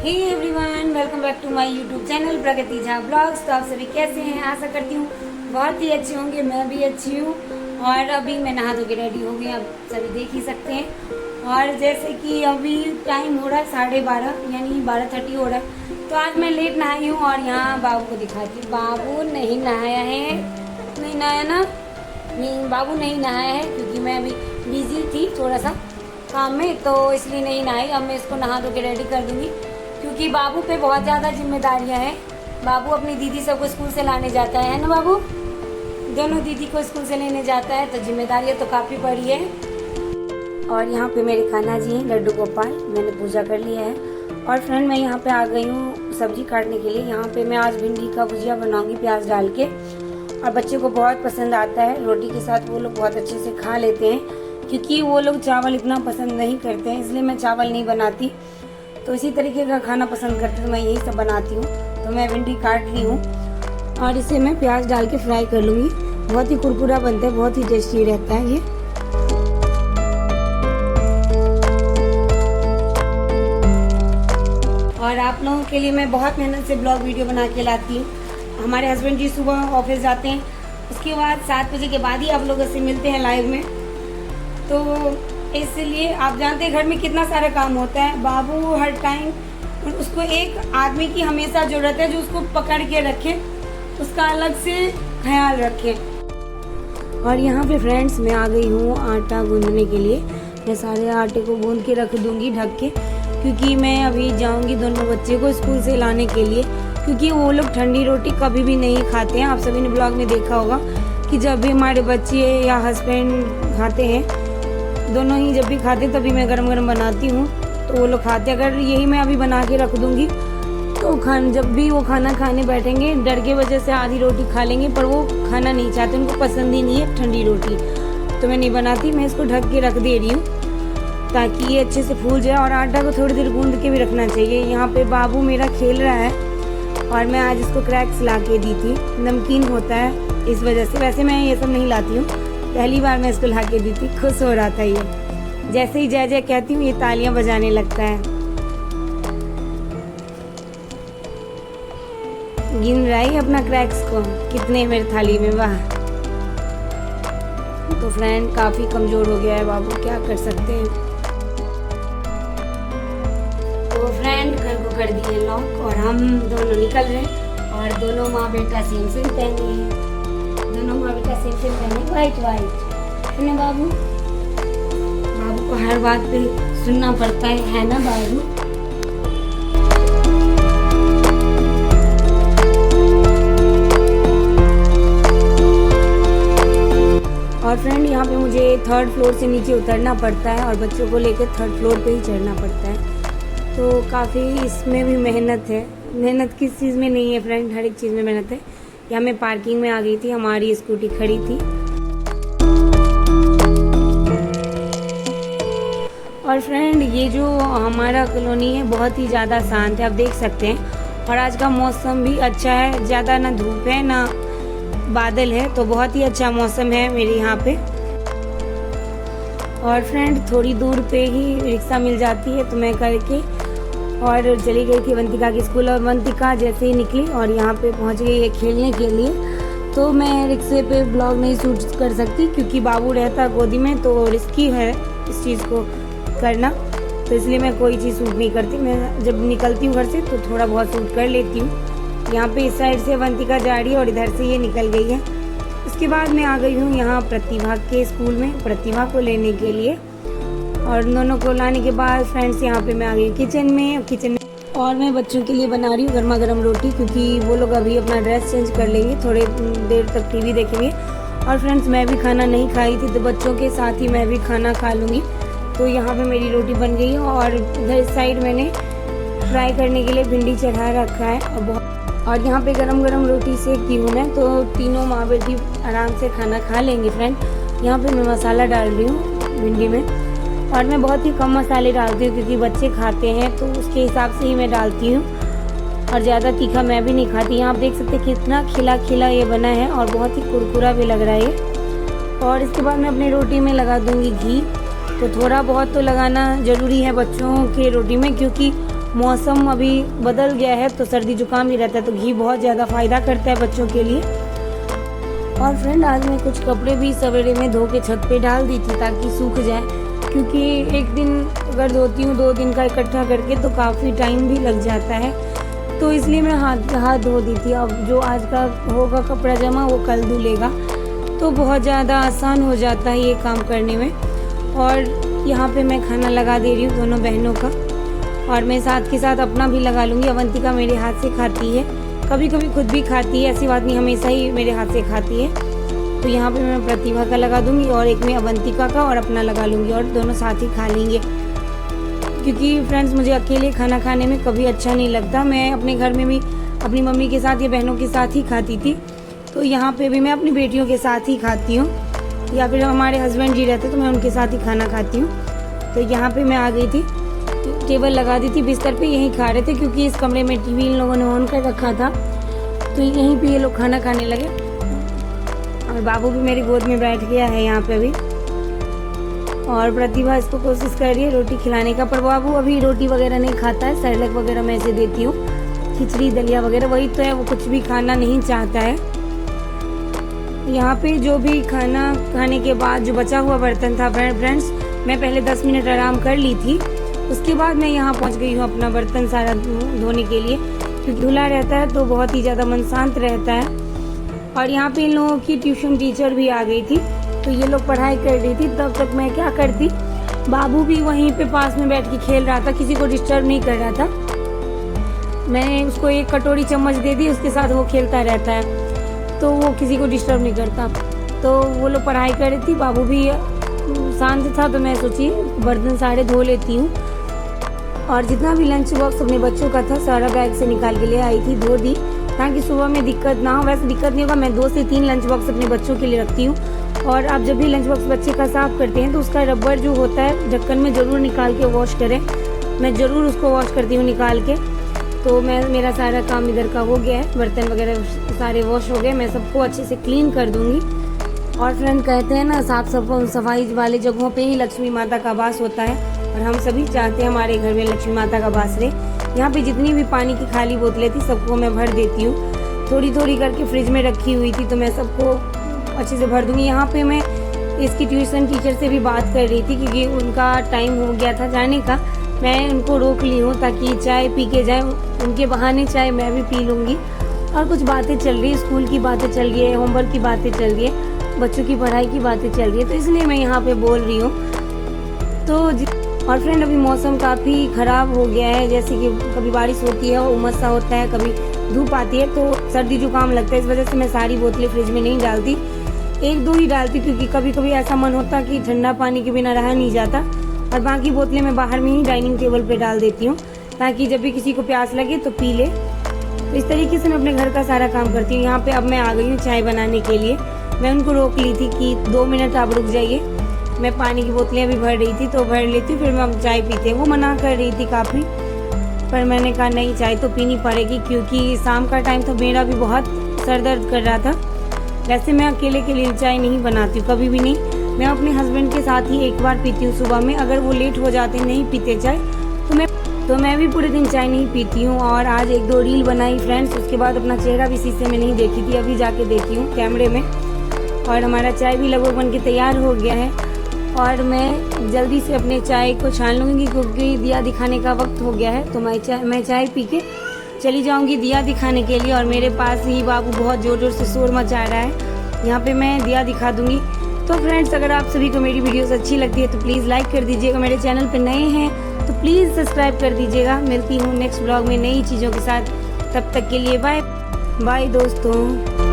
Hey everyone, welcome back to my YouTube channel Pragati Jha vlogs. तो आप सभी कैसे हैं? आशा करती हूँ बहुत ही अच्छे होंगे। मैं भी अच्छी हूँ और अभी मैं नहा धो के रेडी हो गई, आप सभी देख ही सकते हैं। और जैसे कि अभी टाइम हो रहा है 12:30 यानी 12:30 हो रहा है। तो आज मैं लेट नहाई हूँ और यहाँ बाबू को दिखाती हूँ। बाबू नहीं नहाया है, नहीं नहाया ना, नहीं बाबू नहीं नहाया है क्योंकि मैं अभी बिजी थी थोड़ा सा काम में, तो इसलिए नहीं नहाई। अब मैं इसको नहा धो के रेडी कर दूँगी क्योंकि बाबू पे बहुत ज़्यादा जिम्मेदारियां हैं। बाबू अपनी दीदी सबको स्कूल से लाने जाता है ना बाबू, दोनों दीदी को स्कूल से लेने जाता है, तो जिम्मेदारियां तो काफ़ी बड़ी है। और यहाँ पे मेरे खाना जी हैं लड्डू गोपाल, मैंने पूजा कर लिया है। और फ्रेंड मैं यहाँ पे आ गई हूँ सब्जी काटने के लिए। यहाँ पे मैं आज भिंडी का भुजिया बनाऊंगी प्याज डाल के, और बच्चे को बहुत पसंद आता है। रोटी के साथ वो लोग बहुत अच्छे से खा लेते हैं क्योंकि वो लोग चावल इतना पसंद नहीं करते हैं, इसलिए मैं चावल नहीं बनाती। तो इसी तरीके का खाना पसंद करते हैं तो मैं यही सब बनाती हूँ। तो मैं भिंडी काट ली हूँ और इसे मैं प्याज डाल के फ्राई कर लूँगी। बहुत ही कुरकुरा बनता है, बहुत ही टेस्टी रहता है ये। और आप लोगों के लिए मैं बहुत मेहनत से ब्लॉग वीडियो बना के लाती हूँ। हमारे हस्बैंड जी सुबह ऑफिस जाते हैं, उसके बाद 7 बजे के बाद ही आप लोगों से मिलते हैं लाइव में। तो इसलिए आप जानते हैं घर में कितना सारा काम होता है। बाबू हर टाइम, उसको एक आदमी की हमेशा जरूरत है जो उसको पकड़ के रखे, उसका अलग से ख्याल रखे। और यहाँ पे फ्रेंड्स मैं आ गई हूँ आटा गूंदने के लिए। मैं सारे आटे को गूंद के रख दूंगी ढक के, क्योंकि मैं अभी जाऊंगी दोनों बच्चे को स्कूल से लाने के लिए, क्योंकि वो लोग ठंडी रोटी कभी भी नहीं खाते हैं। आप सभी ने ब्लॉग में देखा होगा कि जब भी हमारे बच्चे या हस्बैंड खाते हैं, दोनों ही जब भी खाते तभी मैं गरम गरम बनाती हूँ तो वो लोग खाते। अगर यही मैं अभी बना के रख दूँगी तो जब भी वो खाना खाने बैठेंगे डर के वजह से आधी रोटी खा लेंगे, पर वो खाना नहीं चाहते, उनको पसंद ही नहीं है ठंडी रोटी। तो मैं नहीं बनाती, मैं इसको ढक के रख दे रही हूँ ताकि ये अच्छे से फूल जाए। और आटा को थोड़ी देर गूंद के भी रखना चाहिए। यहाँ पे बाबू मेरा खेल रहा है और मैं आज इसको क्रैक्स ला के दी थी, नमकीन होता है इस वजह से। वैसे मैं ये सब नहीं लाती हूँ, पहली बार मैं इसको ला के दी थी। खुश हो रहा था ये, जैसे ही जय जय कहती हूँ ये तालियां बजाने लगता है। गिन रहा है अपना क्रैक्स को, कितने मेरे थाली में, वाह। तो फ्रेंड काफी कमजोर हो गया है बाबू, क्या कर सकते हैं। तो फ्रेंड घर को कर दिए लॉक और हम दोनों निकल रहे हैं। और दोनों माँ बेटा सेम सेम पहने हैं, दोनों माँ बेटा सेम सेम पहने, वाइट वाइट है ना बाबू। बाबू को हर बात पे सुनना पड़ता है ना बाबू। और फ्रेंड यहाँ पे मुझे 3rd फ्लोर से नीचे उतरना पड़ता है और बच्चों को लेकर 3rd फ्लोर पे ही चढ़ना पड़ता है। तो काफ़ी इसमें भी मेहनत है। मेहनत किस चीज़ में नहीं है फ्रेंड, हर एक चीज़ में मेहनत है। यहाँ मैं पार्किंग में आ गई थी, हमारी स्कूटी खड़ी थी। और फ्रेंड ये जो हमारा कॉलोनी है बहुत ही ज़्यादा शांत है, आप देख सकते हैं। और आज का मौसम भी अच्छा है, ज़्यादा ना धूप है ना बादल है, तो बहुत ही अच्छा मौसम है मेरे यहाँ पे। और फ्रेंड थोड़ी दूर पे ही रिक्शा मिल जाती है, तो मैं करके और चली गई थी वंतिका के स्कूल। और वंतिका जैसे ही निकली और यहाँ पे पहुँच गई है खेलने के लिए, तो मैं रिक्शे पे ब्लॉग नहीं शूट कर सकती क्योंकि बाबू रहता गोदी में, तो रिस्की है इस चीज़ को करना, तो इसलिए मैं कोई चीज़ शूट नहीं करती। मैं जब निकलती हूँ घर से तो थोड़ा बहुत शूट कर लेती हूँ। यहाँ पे इस साइड से वंतिका जा रही है और इधर से ये निकल गई है। उसके बाद मैं आ गई हूँ यहाँ प्रतिभा के स्कूल में, प्रतिभा को लेने के लिए। और दोनों को लाने के बाद फ्रेंड्स यहाँ पे मैं आ गई किचन में और मैं बच्चों के लिए बना रही हूँ गर्मा गर्म रोटी, क्योंकि वो लोग अभी अपना ड्रेस चेंज कर लेंगे, थोड़े देर तक टीवी देखेंगे। और फ्रेंड्स मैं भी खाना नहीं खाई थी, तो बच्चों के साथ ही मैं भी खाना खा लूँगी। तो यहाँ पे मेरी रोटी बन गई है और इधर इस साइड मैंने फ्राई करने के लिए भिंडी चढ़ा रखा है। और यहाँ पे गरम गरम रोटी सेकती हूँ मैं, तो तीनों माँ बेटी आराम से खाना खा लेंगे। फ्रेंड यहाँ पे मैं मसाला डाल रही हूँ भिंडी में, और मैं बहुत ही कम मसाले डालती हूँ क्योंकि बच्चे खाते हैं, तो उसके हिसाब से ही मैं डालती हूँ। और ज़्यादा तीखा मैं भी नहीं खाती। यहाँ आप देख सकते हैं कितना खिला खिला ये बना है और बहुत ही कुरकुरा भी लग रहा है। और इसके बाद मैं अपनी रोटी में लगा दूँगी घी। तो थोड़ा बहुत तो लगाना ज़रूरी है बच्चों के रोटी में, क्योंकि मौसम अभी बदल गया है तो सर्दी जुकाम भी रहता है, तो घी बहुत ज़्यादा फ़ायदा करता है बच्चों के लिए। और फ्रेंड आज मैं कुछ कपड़े भी सवेरे में धो के छत पे डाल दी थी ताकि सूख जाए, क्योंकि एक दिन अगर धोती हूँ 2 दिन का इकट्ठा करके तो काफ़ी टाइम भी लग जाता है, तो इसलिए मैं हाथ धो दी थी। अब जो आज का होगा कपड़ा जमा वो कल धुलेगा, तो बहुत ज़्यादा आसान हो जाता है ये काम करने में। और यहाँ पे मैं खाना लगा दे रही हूँ दोनों बहनों का, और मैं साथ के साथ अपना भी लगा लूँगी। अवंतिका मेरे हाथ से खाती है, कभी कभी खुद भी खाती है, ऐसी बात नहीं हमेशा ही मेरे हाथ से खाती है। तो यहाँ पे मैं प्रतिभा का लगा दूँगी और एक में अवंतिका का और अपना लगा लूँगी, और दोनों साथ ही खा लेंगे। क्योंकि फ्रेंड्स मुझे अकेले खाना खाने में कभी अच्छा नहीं लगता। मैं अपने घर में भी अपनी मम्मी के साथ या बहनों के साथ ही खाती थी, तो यहाँ पे भी मैं अपनी बेटियों के साथ ही खाती हूँ, या फिर हमारे हस्बैंड जी रहते तो मैं उनके साथ ही खाना खाती हूँ। तो यहाँ पे मैं आ गई थी, टेबल लगा दी थी, बिस्तर पे यहीं खा रहे थे क्योंकि इस कमरे में टीवी इन लोगों ने ऑन कर रखा था, तो यहीं पे ये लोग खाना खाने लगे। और बाबू भी मेरी गोद में बैठ गया है यहाँ पे भी, और प्रतिभा इसको कोशिश कर रही है रोटी खिलाने का, पर बाबू अभी रोटी वगैरह नहीं खाता है। सैरलैक वगैरह मैं इसे देती हूँ, खिचड़ी दलिया वगैरह वही तो है, वो कुछ भी खाना नहीं चाहता है। यहाँ पे जो भी खाना खाने के बाद जो बचा हुआ बर्तन था फ्रेंड्स, मैं पहले 10 मिनट आराम कर ली थी, उसके बाद मैं यहाँ पहुँच गई हूँ अपना बर्तन सारा धोने के लिए, क्योंकि धुला रहता है तो बहुत ही ज़्यादा मन शांत रहता है। और यहाँ पे इन लोगों की ट्यूशन टीचर भी आ गई थी, तो ये लोग पढ़ाई कर रही थी, तब तक मैं क्या करती, बाबू भी वहीं पे पास में बैठ के खेल रहा था, किसी को डिस्टर्ब नहीं कर रहा था। मैंने उसको एक कटोरी चम्मच दे दी, उसके साथ वो खेलता रहता है, तो वो किसी को डिस्टर्ब नहीं करता। तो वो लोग पढ़ाई कर रही थी, बाबू भी शांत था, तो मैं सोची बर्तन सारे धो लेती हूँ। और जितना भी लंच बॉक्स अपने बच्चों का था सारा बैग से निकाल के ले आई थी, धो दी, ताकि सुबह में दिक्कत ना हो। वैसे दिक्कत नहीं होगा, मैं 2 से 3 लंच बॉक्स अपने बच्चों के लिए रखती हूँ। और आप जब भी लंच बॉक्स बच्चे का साफ़ करते हैं तो उसका रबर जो होता है ढक्कन में ज़रूर निकाल के वॉश करें। मैं ज़रूर उसको वॉश करती हूँ निकाल के। तो मेरा सारा काम इधर का हो गया है, बर्तन वगैरह सारे वॉश हो गए, मैं सबको अच्छे से क्लीन कर दूँगी। और फ्रेंड कहते हैं ना, साफ सफाई वाले जगहों पे ही लक्ष्मी माता का वास होता है, और हम सभी चाहते हैं हमारे घर में लक्ष्मी माता का वास रहे। यहाँ पे जितनी भी पानी की खाली बोतलें थी सबको मैं भर देती हूँ, थोड़ी थोड़ी करके फ्रिज में रखी हुई थी, तो मैं सबको अच्छे से भर दूँगी। यहाँ पे मैं इसकी ट्यूशन टीचर से भी बात कर रही थी, क्योंकि उनका टाइम हो गया था जाने का। मैं उनको रोक ली हूँ ताकि चाय पी के जाए, उनके बहाने चाय मैं भी पी लूँगी। और कुछ बातें चल रही है, स्कूल की बातें चल रही है, होमवर्क की बातें चल रही है, बच्चों की पढ़ाई की बातें चल रही है, तो इसलिए मैं यहाँ पे बोल रही हूँ। तो और फ्रेंड अभी मौसम काफ़ी ख़राब हो गया है, जैसे कि कभी बारिश होती है, उमस सा होता है, कभी धूप आती है, तो सर्दी जुकाम लगता है। इस वजह से मैं सारी बोतलें फ्रिज में नहीं डालती, 1-2 ही डालती, क्योंकि कभी कभी ऐसा मन होता कि ठंडा पानी के बिना रहा नहीं जाता। और बाकी बोतलें मैं बाहर में ही डाइनिंग टेबल पे डाल देती हूँ, ताकि जब भी किसी को प्यास लगे तो पी ले। तो इस तरीके से मैं अपने घर का सारा काम करती हूँ। यहाँ पे अब मैं आ गई हूँ चाय बनाने के लिए। मैं उनको रोक ली थी कि 2 मिनट आप रुक जाइए, मैं पानी की बोतलें अभी भर रही थी, तो भर लेती फिर हम चाय पीते हैं। वो मना कर रही थी काफ़ी, पर मैंने कहा नहीं, चाय तो पीनी पड़ेगी, क्योंकि शाम का टाइम था, मेरा भी बहुत सर दर्द कर रहा था। वैसे मैं अकेले के लिए चाय नहीं बनाती हूँ, कभी भी नहीं। मैं अपने हस्बैंड के साथ ही एक बार पीती हूँ सुबह में, अगर वो लेट हो जाते नहीं पीते चाय तो मैं भी पूरे दिन चाय नहीं पीती हूँ। और आज 1-2 रील बनाई फ्रेंड्स, उसके बाद अपना चेहरा भी शीशे में नहीं देखी थी, अभी जाके देखी हूँ कैमरे में। और हमारा चाय भी लगभग बन के तैयार हो गया है, और मैं जल्दी से अपने चाय को छान लूँगी, क्योंकि दिया दिखाने का वक्त हो गया है। तो मैं चाय पी के चली जाऊँगी दिया दिखाने के लिए। और मेरे पास ही बाबू बहुत ज़ोर ज़ोर से शोर मचा रहा है, यहाँ पे मैं दिया दिखा दूँगी। तो फ्रेंड्स अगर आप सभी को मेरी वीडियोस अच्छी लगती है तो प्लीज़ लाइक कर दीजिएगा, मेरे चैनल पर नए हैं तो प्लीज़ सब्सक्राइब कर दीजिएगा। मिलती हूँ नेक्स्ट ब्लॉग में नई चीज़ों के साथ, तब तक के लिए बाय बाय दोस्तों।